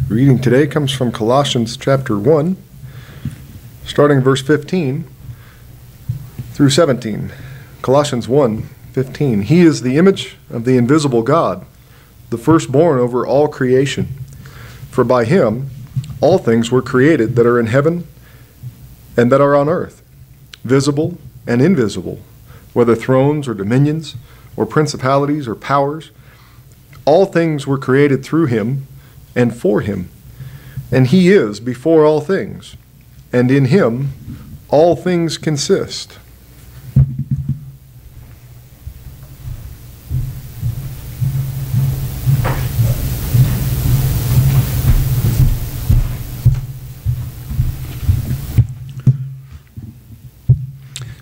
Reading today comes from Colossians chapter 1, starting verse 15 through 17. Colossians 1:15. He is the image of the invisible God, the firstborn over all creation. For by him all things were created that are in heaven and that are on earth, visible and invisible, whether thrones or dominions or principalities or powers. All things were created through him and for him. And he is before all things, and in him all things consist.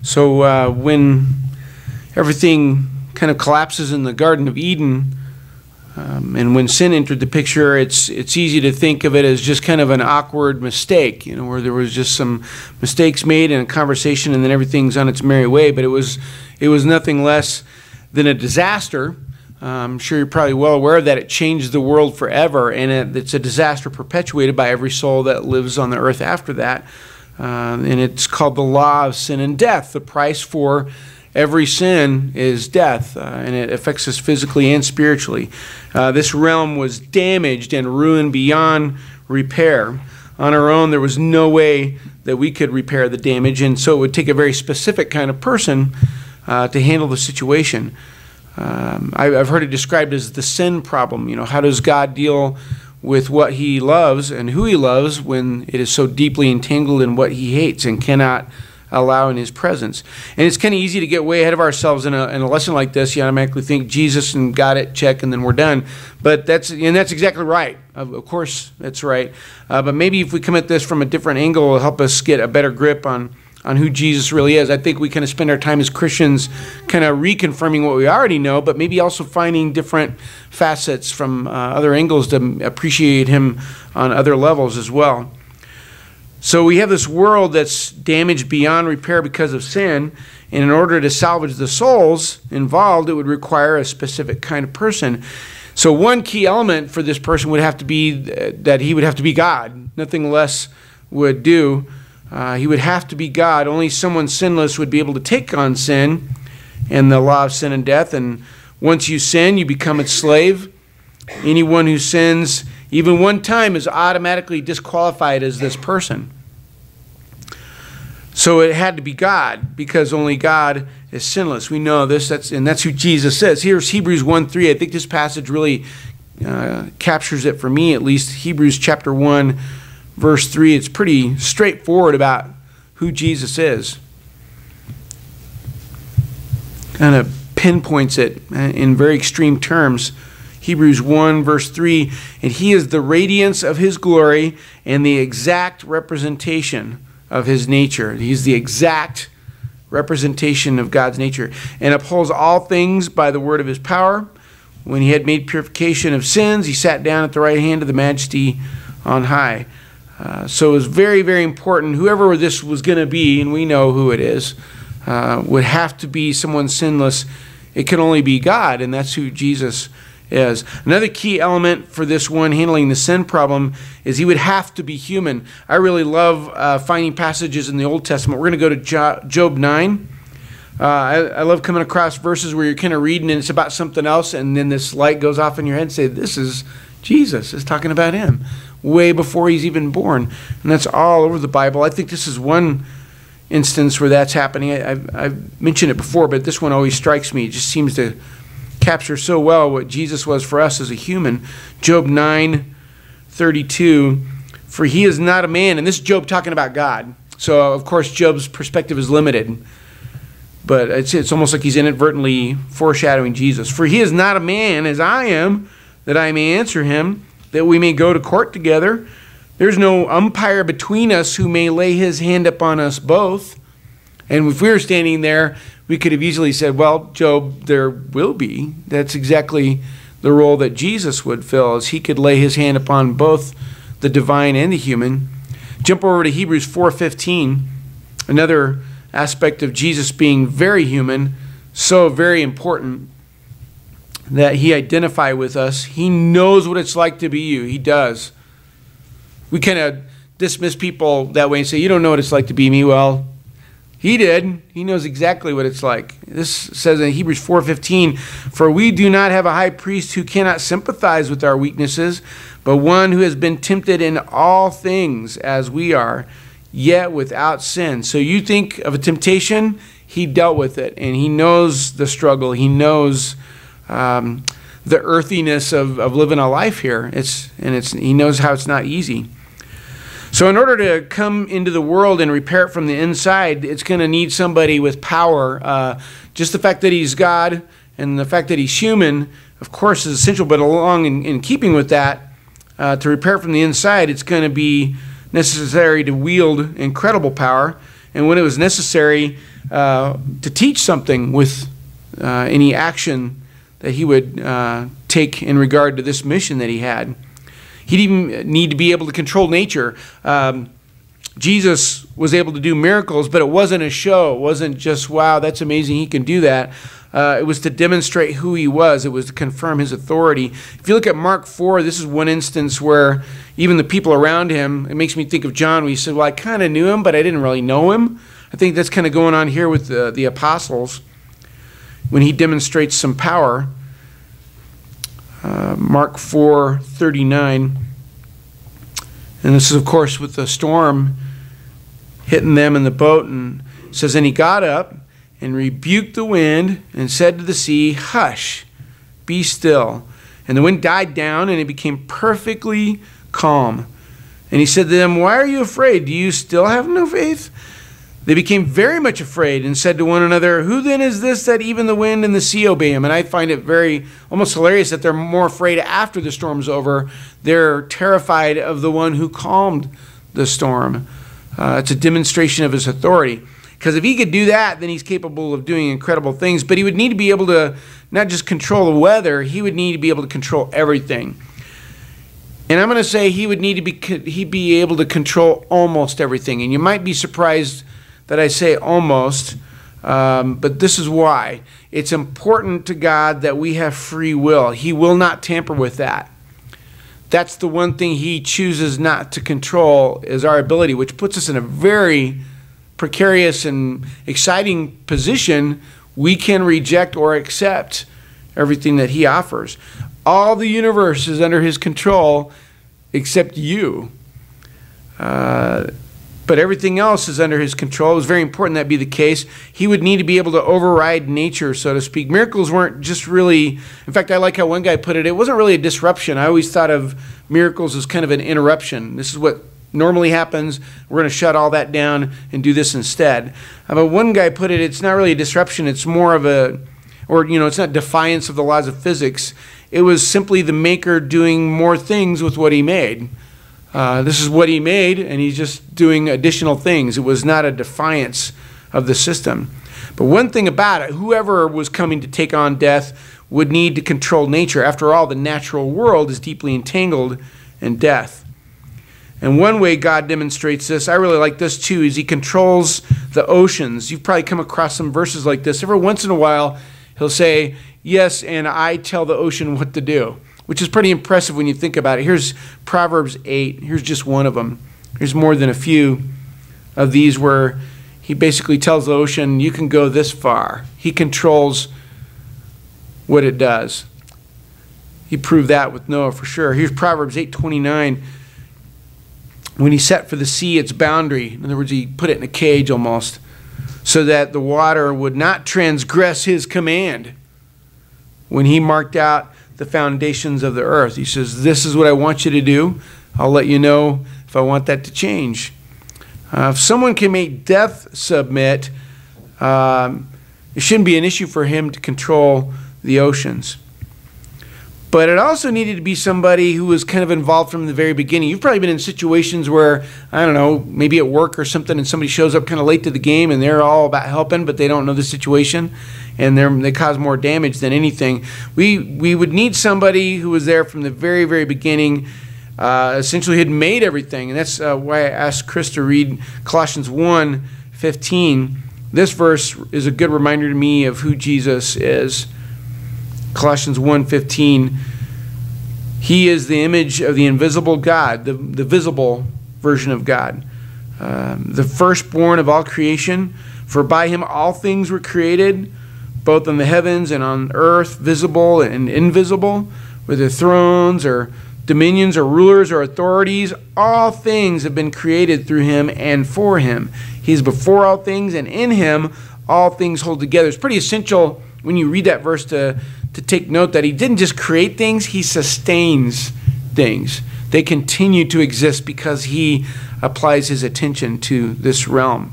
So when everything kind of collapses in the Garden of Eden, and when sin entered the picture, it's easy to think of it as just kind of an awkward mistake, where there was just some mistakes made in a conversation and then everything's on its merry way. But it was nothing less than a disaster. I'm sure you're probably well aware of that. It changed the world forever, and it's a disaster perpetuated by every soul that lives on the earth after that. And it's called the law of sin and death. The price for every sin is death, and it affects us physically and spiritually. This realm was damaged and ruined beyond repair. On our own, there was no way that we could repair the damage, and so it would take a very specific kind of person to handle the situation. I've heard it described as the sin problem. How does God deal with what he loves and who he loves when it is so deeply entangled in what he hates and cannot allow in his presence? And it's kind of easy to get way ahead of ourselves in a lesson like this. You automatically think Jesus and got it, check, and then we're done. But that's exactly right. Of course, that's right. But maybe if we come at this from a different angle, it'll help us get a better grip on who Jesus really is. I think we kind of spend our time as Christians kind of reconfirming what we already know, but maybe also finding different facets from other angles to appreciate him on other levels as well. So we have this world that's damaged beyond repair because of sin, and in order to salvage the souls involved, it would require a specific kind of person. So one key element for this person would have to be that he would have to be God. Nothing less would do. He would have to be God. Only someone sinless would be able to take on sin and the law of sin and death. And once you sin, you become its slave. Anyone who sins even one time is automatically disqualified as this person. So it had to be God, because only God is sinless. We know this, and that's who Jesus is. Here's Hebrews 1:3. I think this passage really captures it for me, at least. Hebrews chapter 1, verse 3. It's pretty straightforward about who Jesus is. Kind of pinpoints it in very extreme terms. Hebrews 1, verse 3, and he is the radiance of his glory and the exact representation of his nature. He's the exact representation of God's nature, and upholds all things by the word of his power. When he had made purification of sins, he sat down at the right hand of the Majesty on high. So it was very, very important. Whoever this was going to be, and we know who it is, would have to be someone sinless. It can only be God, and that's who Jesus is. Another key element for this one handling the sin problem is he would have to be human. I really love finding passages in the Old Testament. We're going to go to Job 9. I love coming across verses where you're kind of reading and it's about something else, and then this light goes off in your head and say, this is Jesus. It's talking about him way before he's even born. And that's all over the Bible. I think this is one instance where that's happening. I've mentioned it before, but this one always strikes me. It just seems to capture so well what Jesus was for us as a human. Job 9:32, for he is not a man, and this is Job talking about God. So of course Job's perspective is limited, but it's almost like he's inadvertently foreshadowing Jesus. For he is not a man as I am, that I may answer him, that we may go to court together. There's no umpire between us who may lay his hand upon us both. And if we were standing there, we could have easily said, well, Job, there will be. That's exactly the role that Jesus would fill, as he could lay his hand upon both the divine and the human. Jump over to Hebrews 4:15, another aspect of Jesus being very human, so very important that he identify with us. He knows what it's like to be you. He does. We kind of dismiss people that way and say, you don't know what it's like to be me. Well, he did. He knows exactly what it's like. This says in Hebrews 4:15, for we do not have a high priest who cannot sympathize with our weaknesses, but one who has been tempted in all things as we are, yet without sin. So you think of a temptation, he dealt with it, and he knows the struggle. He knows the earthiness of living a life here. He knows how it's not easy. So in order to come into the world and repair it from the inside, it's going to need somebody with power. Just the fact that he's God and the fact that he's human, of course, is essential, but along in keeping with that, to repair it from the inside, it's going to be necessary to wield incredible power. And when it was necessary to teach something with any action that he would take in regard to this mission that he had. He'd even need to be able to control nature. Jesus was able to do miracles, but it wasn't a show. It wasn't just, wow, that's amazing, he can do that. It was to demonstrate who he was. It was to confirm his authority. If you look at Mark 4, this is one instance where even the people around him, it makes me think of John, where he said, well, I kind of knew him, but I didn't really know him. I think that's kind of going on here with the apostles when he demonstrates some power. Mark 4:39, and this is of course with the storm hitting them in the boat, and it says, and he got up and rebuked the wind and said to the sea, hush, be still. And the wind died down and it became perfectly calm. And he said to them, why are you afraid? Do you still have no faith? They became very much afraid and said to one another, who then is this that even the wind and the sea obey him? And I find it very almost hilarious that they're more afraid after the storm's over. They're terrified of the one who calmed the storm. It's a demonstration of his authority. Because if he could do that, then he's capable of doing incredible things. But he would need to be able to not just control the weather, he would need to be able to control everything. And I'm going to say he would need to be able to control almost everything. And you might be surprised that I say almost, but this is why. It's important to God that we have free will. He will not tamper with that. That's the one thing he chooses not to control is our ability, which puts us in a very precarious and exciting position. We can reject or accept everything that he offers. All the universe is under his control except you. But everything else is under his control. It was very important that be the case. He would need to be able to override nature, so to speak. Miracles weren't just really, in fact, I like how one guy put it, it wasn't really a disruption. I always thought of miracles as kind of an interruption. This is what normally happens. We're going to shut all that down and do this instead. But one guy put it, it's not really a disruption. It's more of a, or, it's not defiance of the laws of physics. It was simply the maker doing more things with what he made. This is what he made, and he's just doing additional things. It was not a defiance of the system. But one thing about it, whoever was coming to take on death would need to control nature. After all, the natural world is deeply entangled in death. And one way God demonstrates this, I really like this too, is he controls the oceans. You've probably come across some verses like this. Every once in a while, he'll say, yes, and I tell the ocean what to do, which is pretty impressive when you think about it. Here's Proverbs 8. Here's just one of them. There's more than a few of these where he basically tells the ocean, you can go this far. He controls what it does. He proved that with Noah for sure. Here's Proverbs 8:29. When he set for the sea its boundary, in other words, he put it in a cage almost, so that the water would not transgress his command. When he marked out the foundations of the earth, he says, this is what I want you to do. I'll let you know if I want that to change. If someone can make death submit, it shouldn't be an issue for him to control the oceans. But it also needed to be somebody who was kind of involved from the very beginning. You've probably been in situations where, I don't know, maybe at work or something, and somebody shows up kind of late to the game, and they're all about helping, but they don't know the situation, and they cause more damage than anything. We would need somebody who was there from the very, very beginning, essentially had made everything. And that's why I asked Chris to read Colossians 1:15. This verse is a good reminder to me of who Jesus is. Colossians 1:15. He is the image of the invisible God, the visible version of God, the firstborn of all creation. For by him all things were created, both on the heavens and on earth, visible and invisible, whether thrones or dominions or rulers or authorities. All things have been created through him and for him. He is before all things, and in him all things hold together. It's pretty essential when you read that verse to take note that he didn't just create things, he sustains things. They continue to exist because he applies his attention to this realm.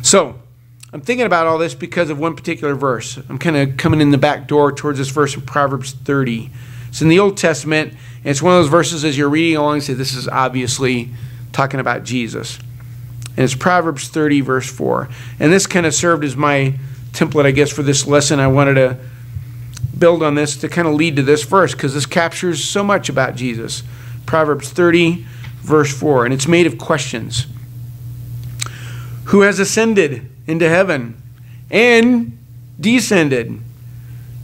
So, I'm thinking about all this because of one particular verse. I'm kind of coming in the back door towards this verse in Proverbs 30. It's in the Old Testament, and it's one of those verses as you're reading along, you say, this is obviously talking about Jesus. And it's Proverbs 30, verse 4. And this kind of served as my template, I guess, for this lesson. I wanted to build on this to kind of lead to this verse because this captures so much about Jesus. Proverbs 30, verse 4. And it's made of questions. Who has ascended into heaven and descended?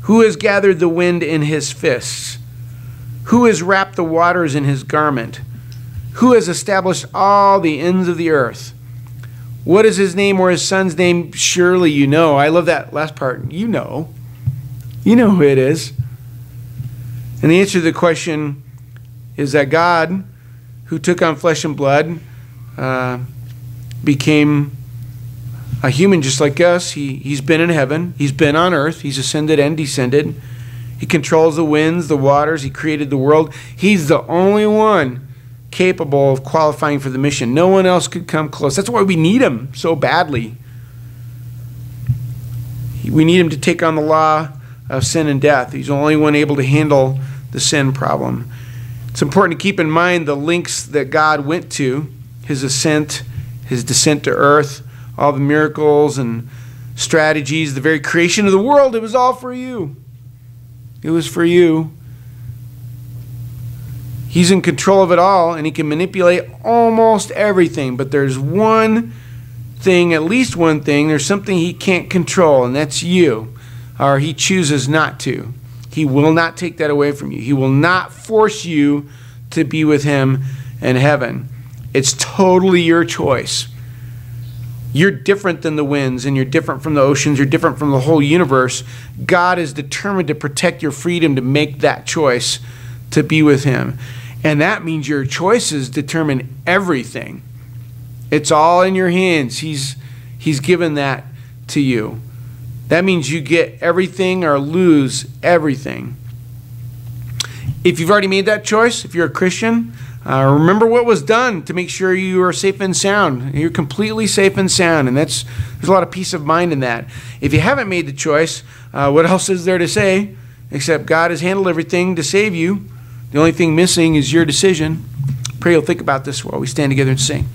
Who has gathered the wind in his fists? Who has wrapped the waters in his garment? Who has established all the ends of the earth? What is his name or his son's name? Surely you know. I love that last part. You know. You know who it is. And the answer to the question is that God, who took on flesh and blood, became a human just like us. He's been in heaven. He's been on earth. He's ascended and descended. He controls the winds, the waters. He created the world. He's the only one capable of qualifying for the mission. No one else could come close. That's why we need him so badly. We need him to take on the law of sin and death. He's the only one able to handle the sin problem. It's important to keep in mind the links that God went to, his ascent, his descent to earth, all the miracles and strategies, the very creation of the world. It was all for you. It was for you. He's in control of it all, and he can manipulate almost everything. But there's one thing, at least one thing, there's something he can't control, and that's you. Or he chooses not to. He will not take that away from you. He will not force you to be with him in heaven. It's totally your choice. You're different than the winds, and you're different from the oceans. You're different from the whole universe. God is determined to protect your freedom to make that choice to be with him. And that means your choices determine everything. It's all in your hands. He's given that to you. That means you get everything or lose everything. If you've already made that choice, if you're a Christian, remember what was done to make sure you are safe and sound. You're completely safe and sound, and there's a lot of peace of mind in that. If you haven't made the choice, what else is there to say except God has handled everything to save you? The only thing missing is your decision. Pray you'll think about this while we stand together and sing.